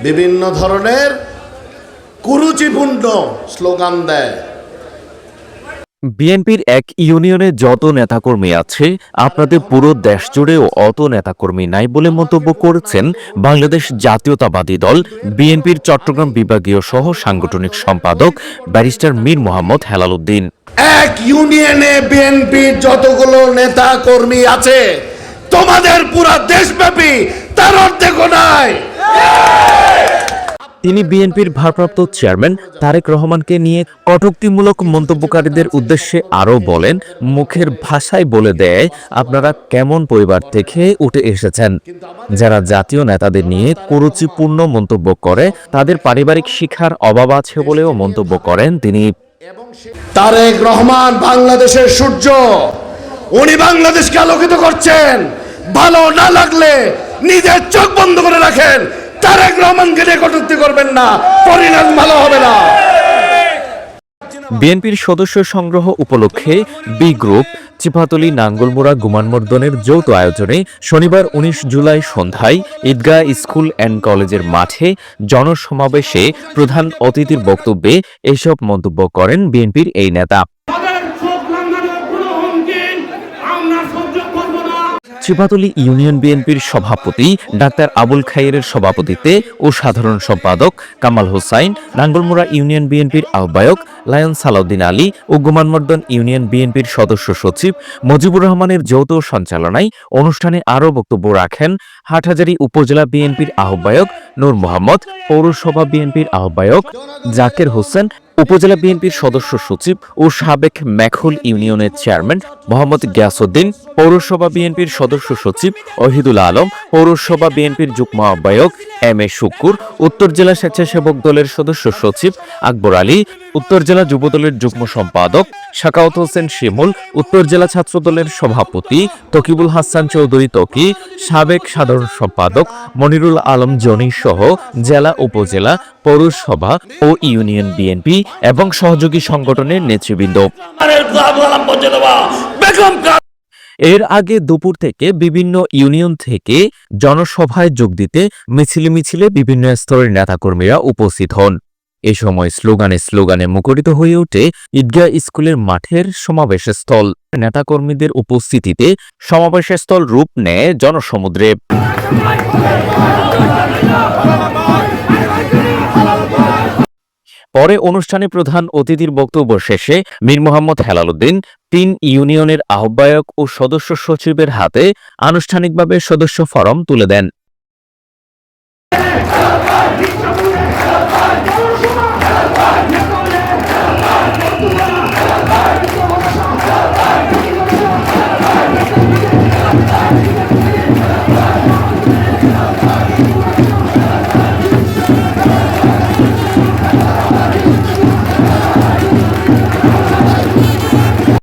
বিভিন্ন ধরনের কুরুচিপূর্ণ স্লোগান দেয়। বিএনপির এক ইউনিয়নে যত নেতাকর্মী আছে আপনাদের পুরো দেশ জুড়েও অত নেতাকর্মী নাই বলে মন্তব্য করেছেন বাংলাদেশ জাতীয়তাবাদী দল বিএনপির চট্টগ্রাম বিভাগীয় সহ সাংগঠনিক সম্পাদক ব্যারিস্টার মীর মোহাম্মদ হেলাল উদ্দিন। এক ইউনিয়নে বিএনপির যতগুলো নেতা কর্মী আছে তোমাদের পুরা দেশব্যাপী তার অর্ধেকও নাই। তিনি বিএনপির ভারপ্রাপ্ত চেয়ারম্যান তারেক রহমানকে নিয়ে কটূক্তিমূলক মন্তব্যকারীদের উদ্দেশ্যে আরও বলেন, মুখের ভাষায় বলে দেয় আপনারা কেমন পরিবার থেকে উঠে এসেছেন। যারা জাতীয় নেতাদের নিয়ে কুরুচিপূর্ণ মন্তব্য করে তাদের পারিবারিক শিক্ষার অভাব আছে বলেও মন্তব্য করেন তিনি। তারেক রহমান বাংলাদেশের সূর্য, উনি বাংলাদেশকে আলোকিত করছেন। ভালো না লাগলে নিজের চোখ বন্ধ করে রাখেন, তারেক রহমানকে নিয়ে কটূক্তি করবেন না, পরিণাম ভালো হবে না। বিএনপির সদস্য সংগ্রহ উপলক্ষে বি গ্রুপ চিপাতলী নাঙ্গলমোড়া গুমানমর্দনের যৌথ আয়োজনে শনিবার ১৯ জুলাই সন্ধ্যায় ঈদগাহ স্কুল অ্যান্ড কলেজের মাঠে জনসমাবেশে প্রধান অতিথির বক্তব্যে এসব মন্তব্য করেন বিএনপির এই নেতা। চিপাতলী ইউনিয়ন বিএনপির সভাপতি ডাক্তার আবুল খাইরের সভাপতিত্বে ও সাধারণ সম্পাদক কামাল হোসাইন, নাঙ্গলমোড়া ইউনিয়ন বিএনপির আহ্বায়ক লায়ন সালাউদ্দিন আলী ও গুমানমর্দন ইউনিয়ন বিএনপির সদস্য সচিব মুজিবুর রহমানের যৌথ সঞ্চালনায় অনুষ্ঠানে আরও বক্তব্য রাখেন হাটহাজারী উপজেলা বিএনপির আহ্বায়ক নূর মোহাম্মদ, পৌরসভা বিএনপির আহ্বায়ক জাকের হোসেন, উপজেলা বিএনপির সদস্য সচিব ও সাবেক মেখুল ইউনিয়নের চেয়ারম্যান মোহাম্মদ গিয়াসউদ্দিন, পৌরসভা বিএনপির সদস্য সচিব ওহিদুল আলম, পৌরসভা বিএনপির যুগ্ম আহ্বায়ক এম এ শুক্কুর, উত্তর জেলা স্বেচ্ছাসেবক দলের সদস্য সচিব আকবর আলী, উত্তর জেলা যুবদলের যুগ্ম সম্পাদক সাকাওয়াত হোসেন শিমুল, উত্তর জেলা ছাত্র দলের সভাপতি তকিবুল হাসান চৌধুরী তকি, সাবেক সাধারণ সম্পাদক মনিরুল আলম জনি সহ জেলা, উপজেলা, পৌরসভা ও ইউনিয়ন বিএনপি এবং সহযোগী সংগঠনের নেতৃবৃন্দ। এর আগে দুপুর থেকে বিভিন্ন ইউনিয়ন থেকে জনসভায় যোগ দিতে মিছিলে মিছিলে বিভিন্ন স্তরের নেতাকর্মীরা উপস্থিত হন। এ সময় স্লোগানে মুখরিত হয়ে ওঠে ঈদগাহ স্কুলের মাঠের সমাবেশস্থল। নেতাকর্মীদের উপস্থিতিতে সমাবেশস্থল রূপ নেয় জনসমুদ্রে। পরে অনুষ্ঠানে প্রধান অতিথির বক্তব্য শেষে মীর মোহাম্মদ হেলাল উদ্দিন ৩ ইউনিয়নের আহ্বায়ক ও সদস্য সচিবের হাতে আনুষ্ঠানিকভাবে সদস্য ফরম তুলে দেন।